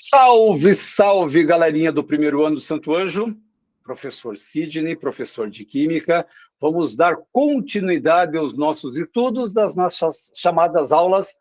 Salve, salve, galerinha do primeiro ano do Santo Anjo. Professor Sidney, professor de Química. Vamos dar continuidade aos nossos estudos das nossas chamadas aulas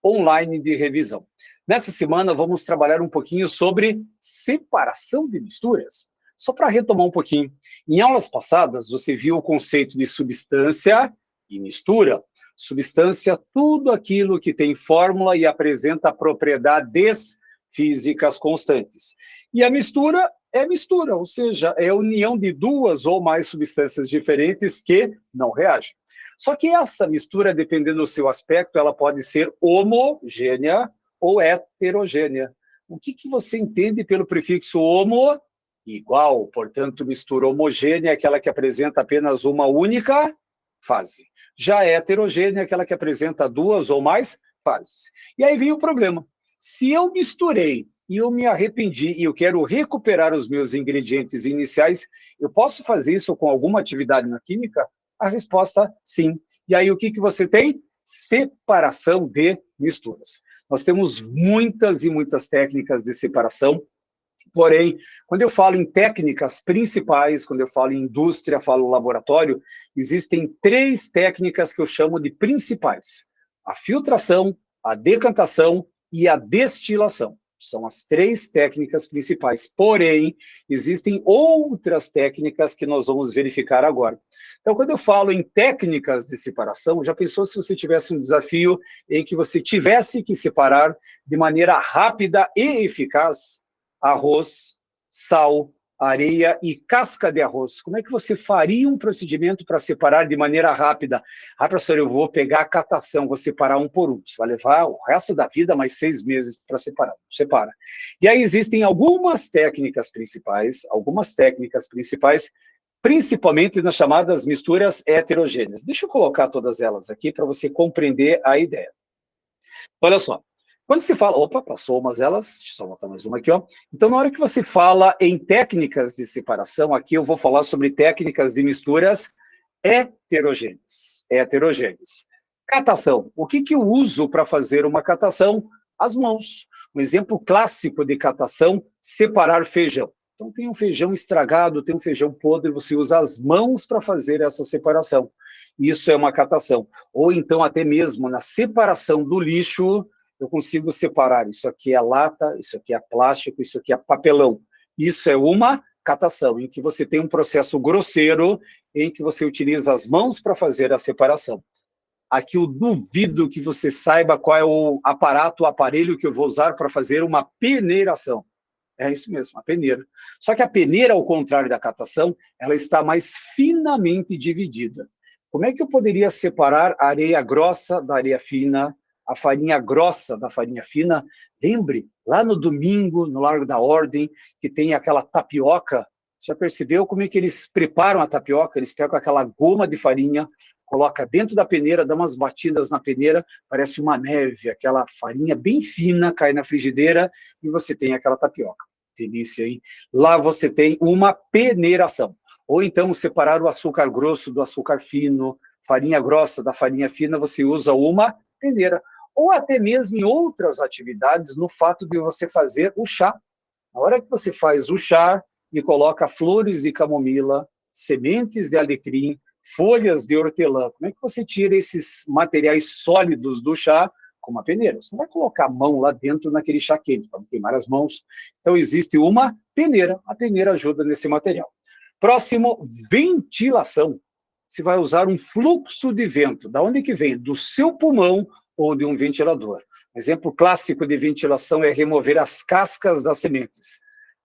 online de revisão. Nessa semana, vamos trabalhar um pouquinho sobre separação de misturas. Só para retomar um pouquinho. Em aulas passadas, você viu o conceito de substância e mistura. Substância, tudo aquilo que tem fórmula e apresenta propriedades físicas constantes. E a mistura é mistura, ou seja, é a união de duas ou mais substâncias diferentes que não reagem. Só que essa mistura, dependendo do seu aspecto, ela pode ser homogênea ou heterogênea. O que você entende pelo prefixo homo? Igual, portanto, mistura homogênea é aquela que apresenta apenas uma única fase. Já heterogênea é aquela que apresenta duas ou mais fases. E aí vem o problema. Se eu misturei e eu me arrependi e eu quero recuperar os meus ingredientes iniciais, eu posso fazer isso com alguma atividade na química? A resposta, sim. E aí o que você tem? Separação de misturas. Nós temos muitas e muitas técnicas de separação, porém, quando eu falo em técnicas principais, quando eu falo em indústria, falo laboratório, existem três técnicas que eu chamo de principais. A filtração, a decantação e a destilação. São as três técnicas principais. Porém, existem outras técnicas que nós vamos verificar agora. Então, quando eu falo em técnicas de separação, já pensou se você tivesse um desafio em que você tivesse que separar de maneira rápida e eficaz arroz, sal, areia e casca de arroz? Como é que você faria um procedimento para separar de maneira rápida? Ah, professor, eu vou pegar a catação, vou separar um por um. Você vai levar o resto da vida mais 6 meses para separar. Separa. E aí existem algumas técnicas principais, principalmente nas chamadas misturas heterogêneas. Deixa eu colocar todas elas aqui para você compreender a ideia. Olha só. Quando se fala... Opa, passou umas elas. Deixa eu só botar mais uma aqui, ó. Então, na hora que você fala em técnicas de separação, aqui eu vou falar sobre técnicas de misturas heterogêneas. Catação. O que eu uso para fazer uma catação? As mãos. Um exemplo clássico de catação, separar feijão. Então, tem um feijão estragado, tem um feijão podre, você usa as mãos para fazer essa separação. Isso é uma catação. Ou então, até mesmo na separação do lixo, eu consigo separar, isso aqui é lata, isso aqui é plástico, isso aqui é papelão. Isso é uma catação, em que você tem um processo grosseiro, em que você utiliza as mãos para fazer a separação. Aqui eu duvido que você saiba qual é o aparato, o aparelho que eu vou usar para fazer uma peneiração. É isso mesmo, a peneira. Só que a peneira, ao contrário da catação, ela está mais finamente dividida. Como é que eu poderia separar a areia grossa da areia fina, a farinha grossa da farinha fina? Lembre, lá no domingo, no Largo da Ordem, que tem aquela tapioca. Já percebeu como é que eles preparam a tapioca? Eles pegam aquela goma de farinha, coloca dentro da peneira, dá umas batidas na peneira, parece uma neve, aquela farinha bem fina cai na frigideira e você tem aquela tapioca. Delícia, hein? Lá você tem uma peneiração. Ou então separar o açúcar grosso do açúcar fino, farinha grossa da farinha fina, você usa uma peneira. Ou até mesmo em outras atividades, no fato de você fazer o chá. Na hora que você faz o chá e coloca flores de camomila, sementes de alecrim, folhas de hortelã, como é que você tira esses materiais sólidos do chá com uma peneira? Você não vai colocar a mão lá dentro naquele chá quente, para não queimar as mãos. Então, existe uma peneira. A peneira ajuda nesse material. Próximo, ventilação. Você vai usar um fluxo de vento. Da onde que vem? Do seu pulmão ou de um ventilador. Um exemplo clássico de ventilação é remover as cascas das sementes.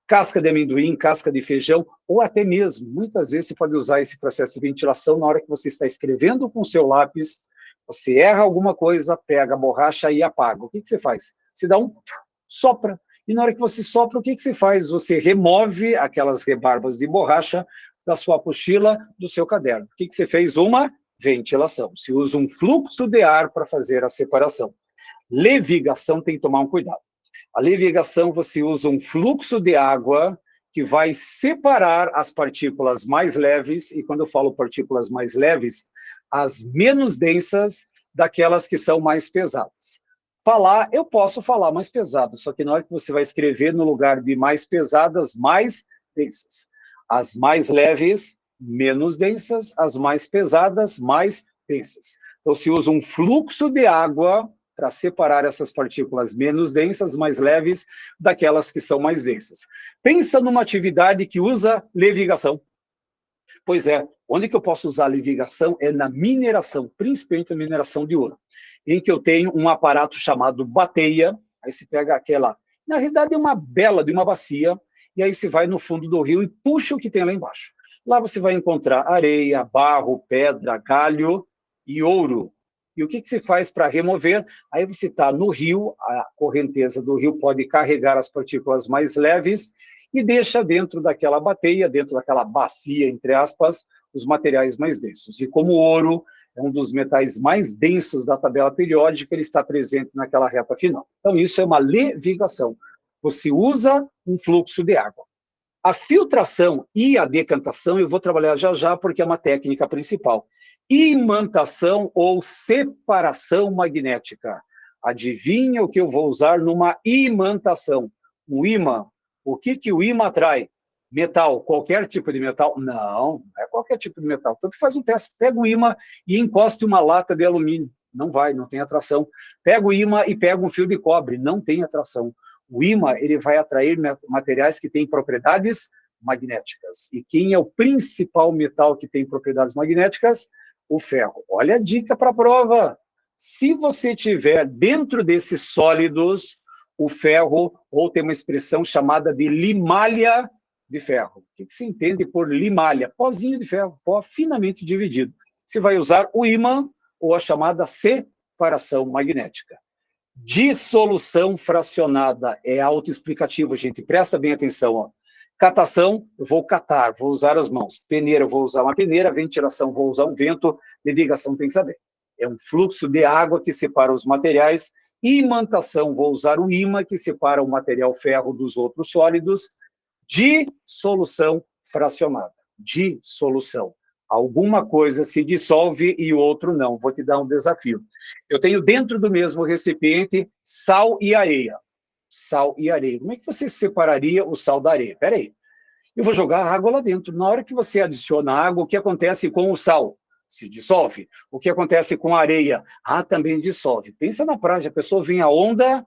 Casca de amendoim, casca de feijão, ou até mesmo, muitas vezes você pode usar esse processo de ventilação na hora que você está escrevendo com o seu lápis, você erra alguma coisa, pega a borracha e apaga. O que você faz? Você dá um sopra. E na hora que você sopra, o que você faz? Você remove aquelas rebarbas de borracha da sua apostila, do seu caderno. O que você fez? Uma ventilação. Se usa um fluxo de ar para fazer a separação. Levigação tem que tomar um cuidado. A levigação, você usa um fluxo de água que vai separar as partículas mais leves, e quando eu falo partículas mais leves, as menos densas daquelas que são mais pesadas. Falar, eu posso falar mais pesado, só que na hora que você vai escrever, no lugar de mais pesadas, mais densas. As mais leves, menos densas, as mais pesadas, mais densas. Então, se usa um fluxo de água para separar essas partículas menos densas, mais leves, daquelas que são mais densas. Pensa numa atividade que usa levigação. Pois é, onde que eu posso usar levigação é na mineração, principalmente a mineração de ouro, em que eu tenho um aparato chamado bateia, aí você pega aquela, na realidade é uma bela de uma bacia, e aí você vai no fundo do rio e puxa o que tem lá embaixo. Lá você vai encontrar areia, barro, pedra, galho e ouro. E o que você faz para remover? Aí você está no rio, a correnteza do rio pode carregar as partículas mais leves e deixa dentro daquela bateia, dentro daquela bacia, entre aspas, os materiais mais densos. E como o ouro é um dos metais mais densos da tabela periódica, ele está presente naquela reta final. Então, isso é uma levigação. Você usa um fluxo de água. A filtração e a decantação eu vou trabalhar já já, porque é uma técnica principal. Imantação ou separação magnética. Adivinha o que eu vou usar numa imantação? Um ímã. O que o ímã atrai? Metal. Qualquer tipo de metal? Não é qualquer tipo de metal. Então, faz um teste. Pega o ímã e encoste uma lata de alumínio. Não vai, não tem atração. Pega o ímã e pega um fio de cobre. Não tem atração. O ímã ele vai atrair materiais que têm propriedades magnéticas. E quem é o principal metal que tem propriedades magnéticas? O ferro. Olha a dica para a prova. Se você tiver dentro desses sólidos o ferro, ou tem uma expressão chamada de limalha de ferro. O que se entende por limalha? Pozinho de ferro, pó finamente dividido. Você vai usar o ímã ou a chamada separação magnética. Dissolução fracionada é autoexplicativo, gente. Presta bem atenção. Ó. Catação, eu vou catar, vou usar as mãos. Peneira, eu vou usar uma peneira. Ventilação, vou usar um vento. Levigação, tem que saber. É um fluxo de água que separa os materiais. Imantação, vou usar o ímã, que separa o material ferro dos outros sólidos. Dissolução fracionada. Dissolução. Alguma coisa se dissolve e o outro não. Vou te dar um desafio. Eu tenho dentro do mesmo recipiente sal e areia. Sal e areia. Como é que você separaria o sal da areia? Espera aí. Eu vou jogar água lá dentro. Na hora que você adiciona água, o que acontece com o sal? Se dissolve. O que acontece com a areia? Ah, também dissolve. Pensa na praia, a pessoa vem a onda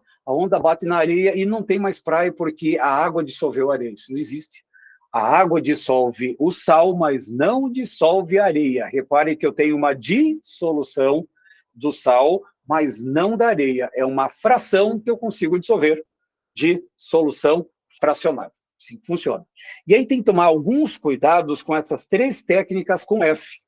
bate na areia e não tem mais praia porque a água dissolveu a areia. Isso não existe. A água dissolve o sal, mas não dissolve a areia. Repare que eu tenho uma dissolução do sal, mas não da areia. É uma fração que eu consigo dissolver. Dissolução fracionada. Assim funciona. E aí tem que tomar alguns cuidados com essas três técnicas com F.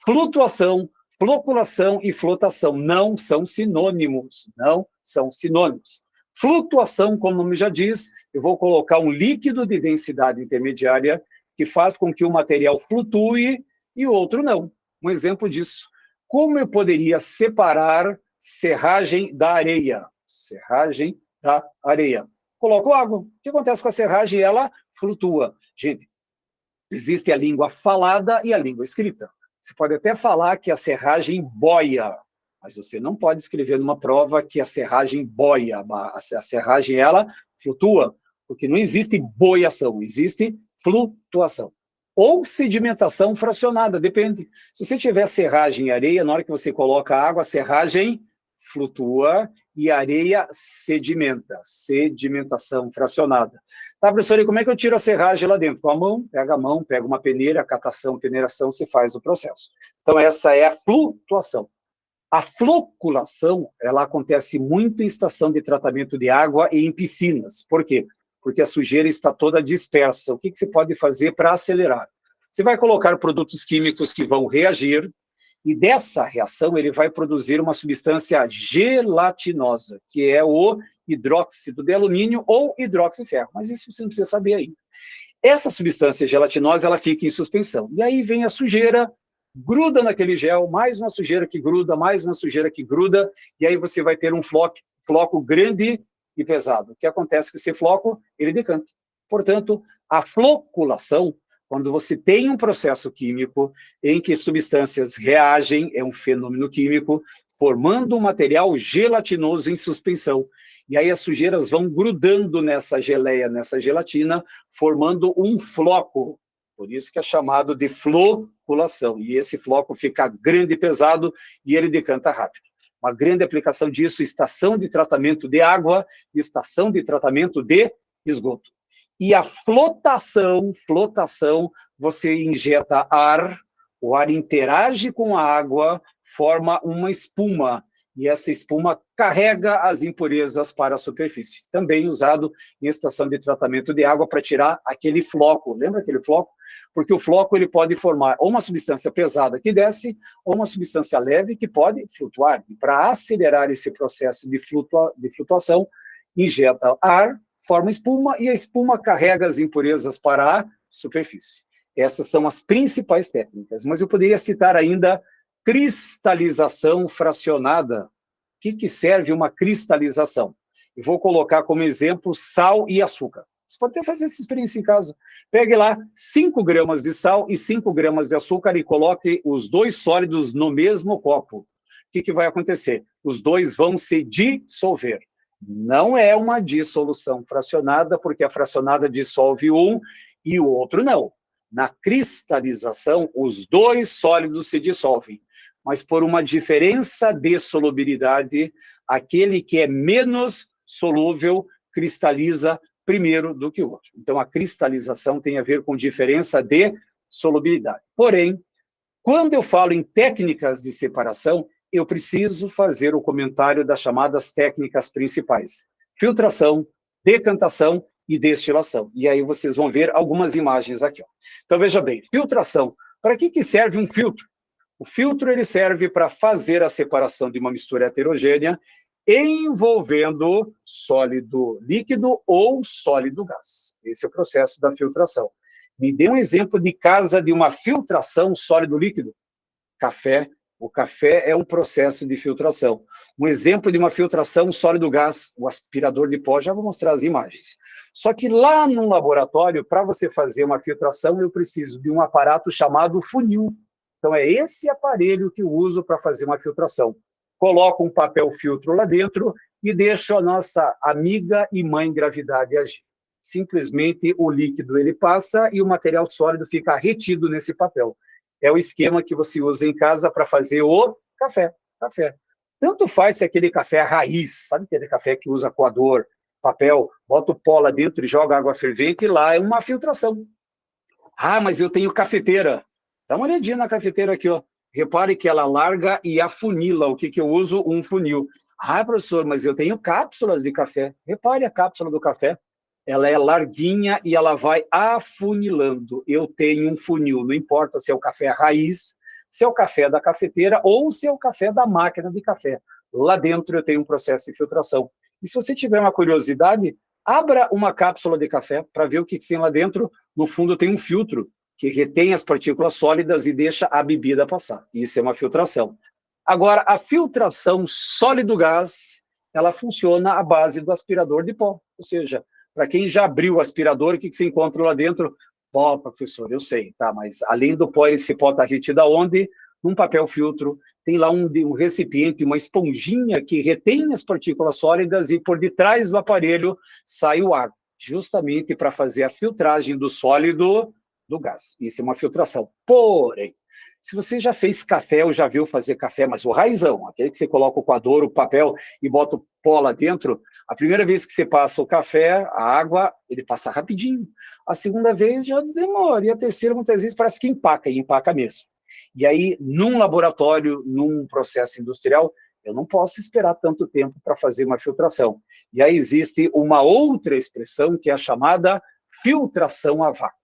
Flutuação, floculação e flotação. Não são sinônimos. Não são sinônimos. Flutuação, como o nome já diz, eu vou colocar um líquido de densidade intermediária que faz com que o material flutue e o outro não. Um exemplo disso. Como eu poderia separar serragem da areia? Serragem da areia. Coloco água. O que acontece com a serragem? Ela flutua. Gente, existe a língua falada e a língua escrita. Você pode até falar que a serragem boia, mas você não pode escrever numa prova que a serragem boia. A serragem, ela flutua, porque não existe boiação, existe flutuação. Ou sedimentação fracionada, depende. Se você tiver serragem e areia, na hora que você coloca água, a serragem flutua e a areia sedimenta. Sedimentação fracionada. Tá, professor, e como é que eu tiro a serragem lá dentro? Com a mão, pega uma peneira, catação, peneiração, você faz o processo. Então, essa é a flutuação. A floculação, ela acontece muito em estação de tratamento de água e em piscinas. Por quê? Porque a sujeira está toda dispersa. O que você pode fazer para acelerar? Você vai colocar produtos químicos que vão reagir, e dessa reação ele vai produzir uma substância gelatinosa, que é o hidróxido de alumínio ou hidroxiferro. Mas isso você não precisa saber ainda. Essa substância gelatinosa, ela fica em suspensão. E aí vem a sujeira, gruda naquele gel, mais uma sujeira que gruda, mais uma sujeira que gruda, e aí você vai ter um floco grande e pesado. O que acontece com esse floco? Ele decanta. Portanto, a floculação quando você tem um processo químico em que substâncias reagem, é um fenômeno químico, formando um material gelatinoso em suspensão. E aí as sujeiras vão grudando nessa geleia, nessa gelatina, formando um floco. Por isso que é chamado de floculação. E esse floco fica grande e pesado e ele decanta rápido. Uma grande aplicação disso, estação de tratamento de água, estação de tratamento de esgoto. E a flotação, você injeta ar, o ar interage com a água, forma uma espuma, e essa espuma carrega as impurezas para a superfície. Também usado em estação de tratamento de água para tirar aquele floco. Lembra aquele floco? Porque o floco ele pode formar ou uma substância pesada que desce, ou uma substância leve que pode flutuar. E para acelerar esse processo de flutuação, injeta ar, forma espuma, e a espuma carrega as impurezas para a superfície. Essas são as principais técnicas. Mas eu poderia citar ainda cristalização fracionada. O que serve uma cristalização? Eu vou colocar como exemplo sal e açúcar. Você pode até fazer essa experiência em casa. Pegue lá 5 gramas de sal e 5 gramas de açúcar e coloque os dois sólidos no mesmo copo. O que vai acontecer? Os dois vão se dissolver. Não é uma dissolução fracionada, porque a fracionada dissolve um e o outro não. Na cristalização, os dois sólidos se dissolvem, mas por uma diferença de solubilidade, aquele que é menos solúvel cristaliza primeiro do que o outro. Então, a cristalização tem a ver com diferença de solubilidade. Porém, quando eu falo em técnicas de separação, eu preciso fazer o comentário das chamadas técnicas principais: filtração, decantação e destilação. E aí vocês vão ver algumas imagens aqui. Ó. Então, veja bem, filtração. Para que serve um filtro? O filtro ele serve para fazer a separação de uma mistura heterogênea envolvendo sólido líquido ou sólido gás. Esse é o processo da filtração. Me dê um exemplo de casa de uma filtração sólido líquido. Café. O café é um processo de filtração. Um exemplo de uma filtração sólido gás, o aspirador de pó, já vou mostrar as imagens. Só que lá no laboratório, para você fazer uma filtração, eu preciso de um aparato chamado funil. Então, é esse aparelho que eu uso para fazer uma filtração. Coloco um papel filtro lá dentro e deixo a nossa amiga e mãe gravidade agir. Simplesmente o líquido ele passa e o material sólido fica retido nesse papel. É o esquema que você usa em casa para fazer o café. Tanto faz se aquele café raiz, sabe aquele café que usa coador, papel, bota o pó lá dentro e joga água fervente, e lá é uma filtração. Ah, mas eu tenho cafeteira. Dá uma olhadinha na cafeteira aqui, ó. Repare que ela larga e afunila. O que eu uso? Um funil. Ah, professor, mas eu tenho cápsulas de café. Repare a cápsula do café. Ela é larguinha e ela vai afunilando. Eu tenho um funil, não importa se é o café raiz, se é o café da cafeteira ou se é o café da máquina de café. Lá dentro eu tenho um processo de filtração. E se você tiver uma curiosidade, abra uma cápsula de café para ver o que tem lá dentro. No fundo tem um filtro que retém as partículas sólidas e deixa a bebida passar. Isso é uma filtração. Agora, a filtração sólido-gás, ela funciona à base do aspirador de pó. Ou seja, para quem já abriu o aspirador, o que você encontra lá dentro? Pó, professor, eu sei, tá, mas além do pó, esse pó está retido aonde? Num papel filtro, tem lá um recipiente, uma esponjinha que retém as partículas sólidas e por detrás do aparelho sai o ar, justamente para fazer a filtragem do sólido do gás. Isso é uma filtração. Porém, se você já fez café ou já viu fazer café, mas o raizão, aquele que você coloca o coador, o papel e bota o pó lá dentro, a primeira vez que você passa o café, a água, ele passa rapidinho. A segunda vez já demora. E a terceira, muitas vezes, parece que empaca, e empaca mesmo. E aí, num laboratório, num processo industrial, eu não posso esperar tanto tempo para fazer uma filtração. E aí existe uma outra expressão que é a chamada filtração a vácuo.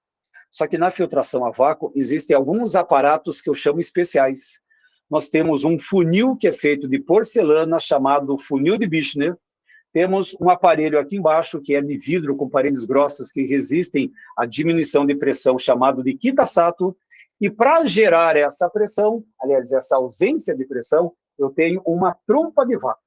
Só que na filtração a vácuo existem alguns aparatos que eu chamo especiais. Nós temos um funil que é feito de porcelana, chamado funil de Birchner. Temos um aparelho aqui embaixo, que é de vidro com paredes grossas, que resistem à diminuição de pressão, chamado de Kitasato. E para gerar essa pressão, aliás, essa ausência de pressão, eu tenho uma trompa de vácuo.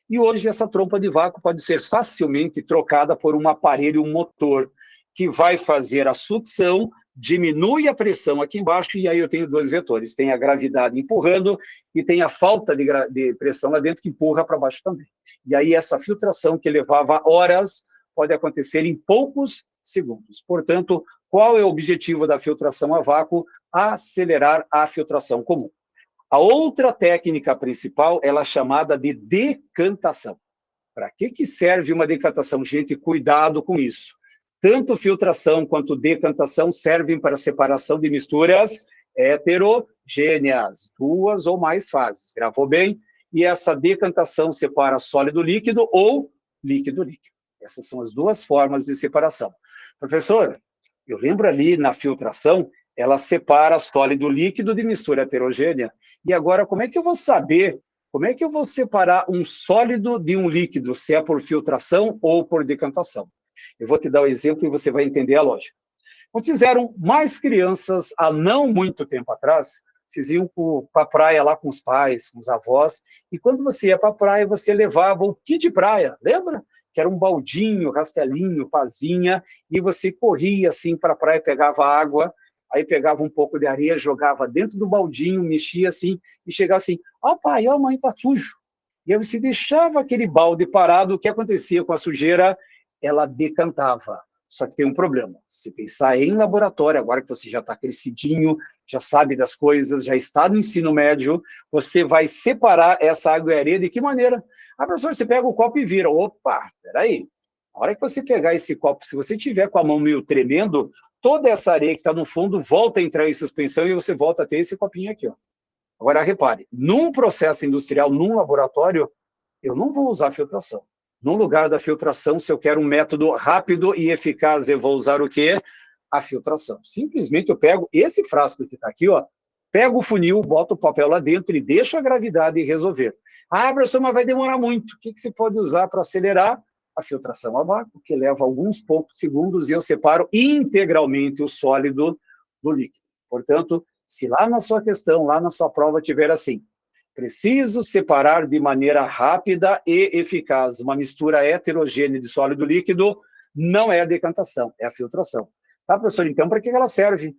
E hoje essa trompa de vácuo pode ser facilmente trocada por um aparelho motor, que vai fazer a sucção diminui a pressão aqui embaixo, e aí eu tenho dois vetores. Tem a gravidade empurrando e tem a falta de pressão lá dentro que empurra para baixo também. E aí essa filtração que levava horas pode acontecer em poucos segundos. Portanto, qual é o objetivo da filtração a vácuo? Acelerar a filtração comum. A outra técnica principal, ela é chamada de decantação. Para que serve uma decantação? Gente, cuidado com isso. Tanto filtração quanto decantação servem para separação de misturas heterogêneas, duas ou mais fases. Gravou bem? E essa decantação separa sólido-líquido ou líquido-líquido. Essas são as duas formas de separação. Professor, eu lembro ali na filtração, ela separa sólido-líquido de mistura heterogênea. E agora, como é que eu vou saber, como é que eu vou separar um sólido de um líquido, se é por filtração ou por decantação? Eu vou te dar o exemplo e você vai entender a lógica. Quando fizeram mais crianças, há não muito tempo atrás, vocês iam para a praia lá com os pais, com os avós, e quando você ia para a praia, você levava o kit de praia, lembra? Que era um baldinho, rastelinho, pazinha, e você corria assim para a praia, pegava água, aí pegava um pouco de areia, jogava dentro do baldinho, mexia assim, e chegava assim, ó pai, ó mãe, tá sujo. E aí você deixava aquele balde parado, o que acontecia com a sujeira? Ela decantava. Só que tem um problema. Se pensar em laboratório, agora que você já está crescidinho, já sabe das coisas, já está no ensino médio, você vai separar essa água e areia de que maneira? Ah, professor, você pega o copo e vira. Opa, peraí. Na hora que você pegar esse copo, se você tiver com a mão meio tremendo, toda essa areia que está no fundo volta a entrar em suspensão e você volta a ter esse copinho aqui, ó. Agora, repare, num processo industrial, num laboratório, eu não vou usar filtração. No lugar da filtração, se eu quero um método rápido e eficaz, eu vou usar o quê? A filtração. Simplesmente eu pego esse frasco que está aqui, ó, pego o funil, boto o papel lá dentro e deixo a gravidade resolver. Ah, professor, mas vai demorar muito. O que você pode usar para acelerar? A filtração a vácuo, que leva alguns poucos segundos e eu separo integralmente o sólido do líquido. Portanto, se lá na sua questão, lá na sua prova tiver assim, preciso separar de maneira rápida e eficaz uma mistura heterogênea de sólido líquido, não é a decantação, é a filtração. Tá, professor? Então, para que ela serve?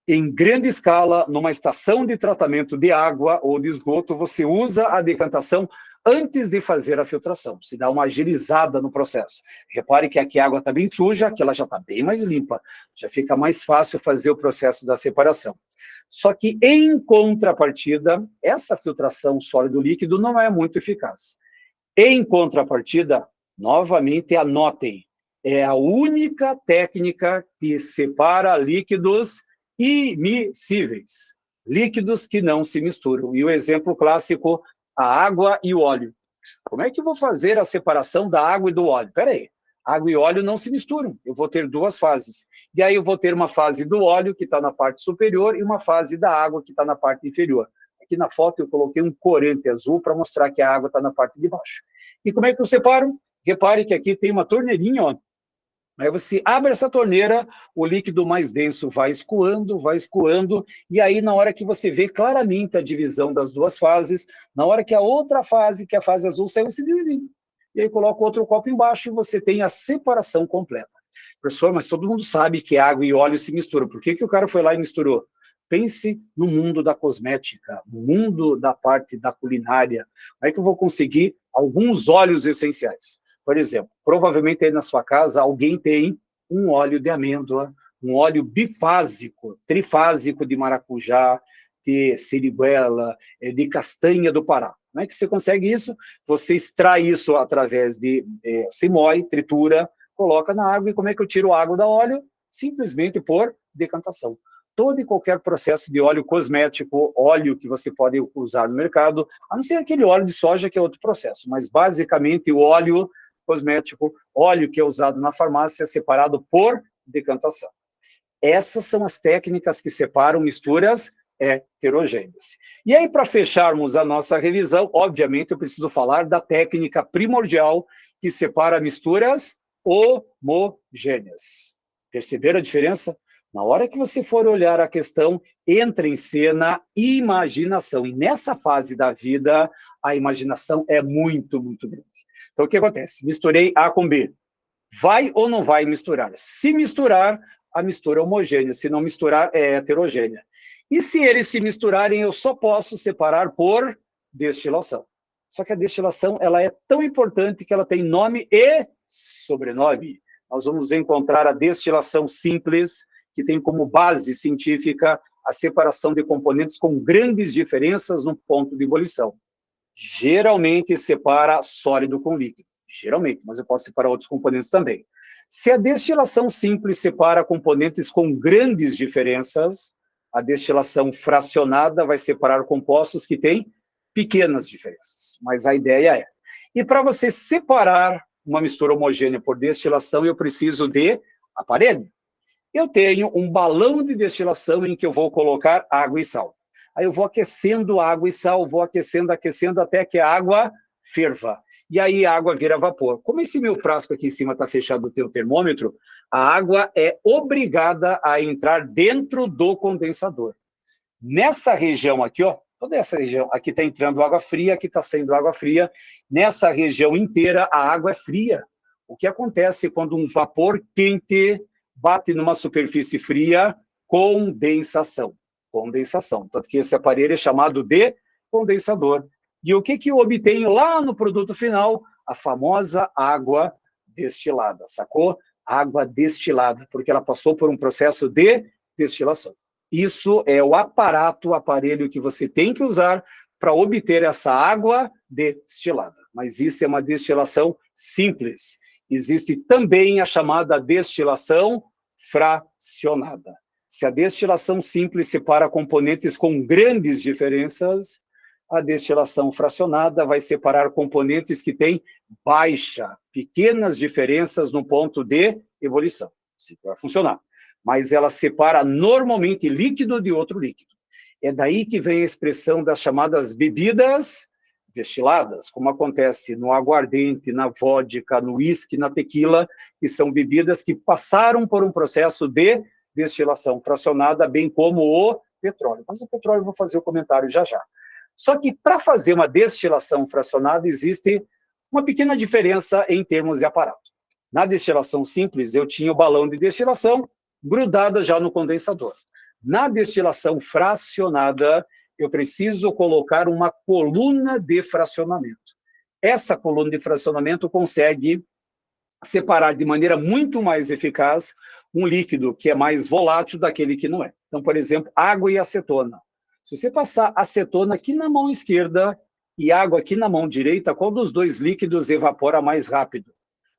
Em grande escala, numa estação de tratamento de água ou de esgoto, você usa a decantação antes de fazer a filtração. Se dá uma agilizada no processo. Repare que aqui a água está bem suja, aqui ela já está bem mais limpa. Já fica mais fácil fazer o processo da separação. Só que, em contrapartida, essa filtração sólido-líquido não é muito eficaz. Em contrapartida, novamente anotem, é a única técnica que separa líquidos imiscíveis, líquidos que não se misturam. E o exemplo clássico, a água e o óleo. Como é que eu vou fazer a separação da água e do óleo? Espera aí, água e óleo não se misturam, eu vou ter duas fases. E aí eu vou ter uma fase do óleo, que está na parte superior, e uma fase da água, que está na parte inferior. Aqui na foto eu coloquei um corante azul para mostrar que a água está na parte de baixo. E como é que eu separo? Repare que aqui tem uma torneirinha, ó. Aí você abre essa torneira, o líquido mais denso vai escoando, e aí na hora que você vê claramente a divisão das duas fases, na hora que a outra fase, que é a fase azul, saiu, se desliga. E aí coloca outro copo embaixo e você tem a separação completa. Professor, mas todo mundo sabe que água e óleo se misturam. Por que o cara foi lá e misturou? Pense no mundo da cosmética, no mundo da parte da culinária. Como é que eu vou conseguir alguns óleos essenciais? Por exemplo, provavelmente aí na sua casa alguém tem um óleo de amêndoa, um óleo bifásico, trifásico de maracujá, de siriguela, de castanha do Pará. Como é que você consegue isso? Você extrai isso através de se moe, tritura, coloca na água. E como é que eu tiro a água do óleo? Simplesmente por decantação. Todo e qualquer processo de óleo cosmético, óleo que você pode usar no mercado, a não ser aquele óleo de soja, que é outro processo, mas basicamente o óleo cosmético, óleo que é usado na farmácia, é separado por decantação. Essas são as técnicas que separam misturas heterogêneas. E aí, para fecharmos a nossa revisão, obviamente, eu preciso falar da técnica primordial que separa misturas homogêneas. Perceberam a diferença? Na hora que você for olhar a questão, entra em cena imaginação. E nessa fase da vida, a imaginação é muito, muito grande. Então, o que acontece? Misturei A com B. Vai ou não vai misturar? Se misturar, a mistura homogênea. Se não misturar, é heterogênea. E se eles se misturarem, eu só posso separar por destilação. Só que a destilação ela é tão importante que ela tem nome e sobrenome. Nós vamos encontrar a destilação simples, que tem como base científica a separação de componentes com grandes diferenças no ponto de ebulição. Geralmente separa sólido com líquido. Geralmente, mas eu posso separar outros componentes também. Se a destilação simples separa componentes com grandes diferenças, a destilação fracionada vai separar compostos que têm pequenas diferenças. Mas a ideia é. E para você separar uma mistura homogênea por destilação, eu preciso de aparelho. Eu tenho um balão de destilação em que eu vou colocar água e sal. Aí eu vou aquecendo água e sal, vou aquecendo até que a água ferva. E aí a água vira vapor. Como esse meu frasco aqui em cima está fechado, tem o termômetro, a água é obrigada a entrar dentro do condensador. Nessa região aqui, ó, toda essa região, aqui está entrando água fria, aqui está saindo água fria. Nessa região inteira, a água é fria. O que acontece quando um vapor quente bate numa superfície fria? Condensação. Condensação. Tanto que esse aparelho é chamado de condensador. E o que eu obtenho lá no produto final? A famosa água destilada, sacou? Água destilada, porque ela passou por um processo de destilação. Isso é o aparelho que você tem que usar para obter essa água destilada. Mas isso é uma destilação simples. Existe também a chamada destilação fracionada. Se a destilação simples separa componentes com grandes diferenças, a destilação fracionada vai separar componentes que têm pequenas diferenças no ponto de ebulição. Assim vai funcionar. Mas ela separa normalmente líquido de outro líquido. É daí que vem a expressão das chamadas bebidas destiladas, como acontece no aguardente, na vodka, no uísque, na tequila, que são bebidas que passaram por um processo de destilação fracionada, bem como o petróleo. Mas o petróleo eu vou fazer o comentário já já. Só que para fazer uma destilação fracionada existe uma pequena diferença em termos de aparato. Na destilação simples, eu tinha o balão de destilação grudado já no condensador. Na destilação fracionada, eu preciso colocar uma coluna de fracionamento. Essa coluna de fracionamento consegue separar de maneira muito mais eficaz um líquido que é mais volátil daquele que não é. Então, por exemplo, água e acetona. Se você passar acetona aqui na mão esquerda e água aqui na mão direita, qual dos dois líquidos evapora mais rápido?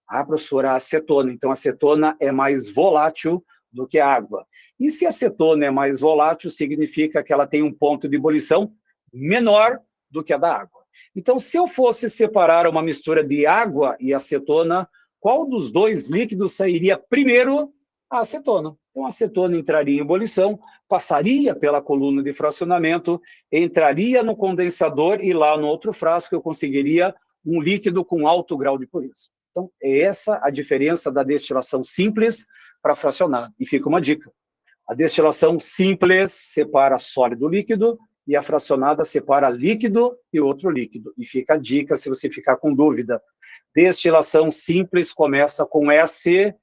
Ah, professora, a acetona. Então, a acetona é mais volátil do que a água. E se a acetona é mais volátil, significa que ela tem um ponto de ebulição menor do que a da água. Então, se eu fosse separar uma mistura de água e acetona, qual dos dois líquidos sairia primeiro? A acetona. Então, a acetona entraria em ebulição, passaria pela coluna de fracionamento, entraria no condensador e lá no outro frasco eu conseguiria um líquido com alto grau de pureza. Então, é essa a diferença da destilação simples para fracionada. E fica uma dica. A destilação simples separa sólido líquido e a fracionada separa líquido e outro líquido. E fica a dica se você ficar com dúvida. Destilação simples começa com SD,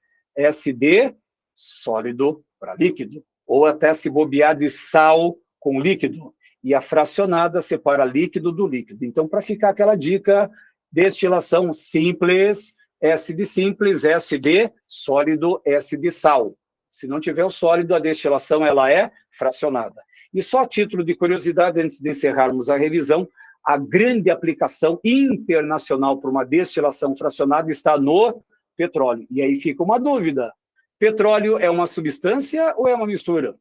sólido para líquido, ou até se bobear de sal com líquido. E a fracionada separa líquido do líquido. Então, para ficar aquela dica, destilação simples, S de simples, S de sólido, S de sal. Se não tiver o sólido, a destilação ela é fracionada. E só a título de curiosidade, antes de encerrarmos a revisão, a grande aplicação internacional para uma destilação fracionada está no petróleo. E aí fica uma dúvida. Petróleo é uma substância ou é uma mistura?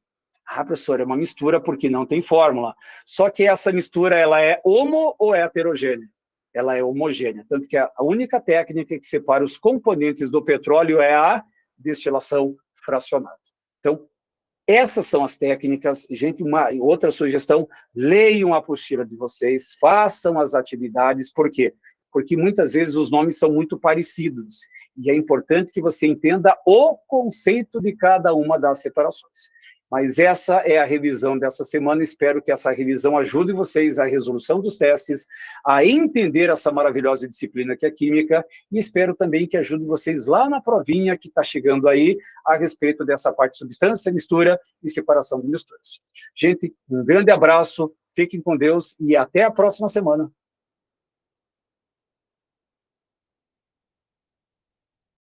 Ah, professor, é uma mistura porque não tem fórmula. Só que essa mistura ela é homo ou é heterogênea? Ela é homogênea. Tanto que a única técnica que separa os componentes do petróleo é a destilação fracionada. Então, essas são as técnicas. Gente, outra sugestão, leiam a apostila de vocês, façam as atividades. Por quê? Porque muitas vezes os nomes são muito parecidos. E é importante que você entenda o conceito de cada uma das separações. Mas essa é a revisão dessa semana. Espero que essa revisão ajude vocês à resolução dos testes, a entender essa maravilhosa disciplina que é a Química, e espero também que ajude vocês lá na provinha que está chegando aí, a respeito dessa parte de substância, mistura e separação de misturas. Gente, um grande abraço, fiquem com Deus e até a próxima semana.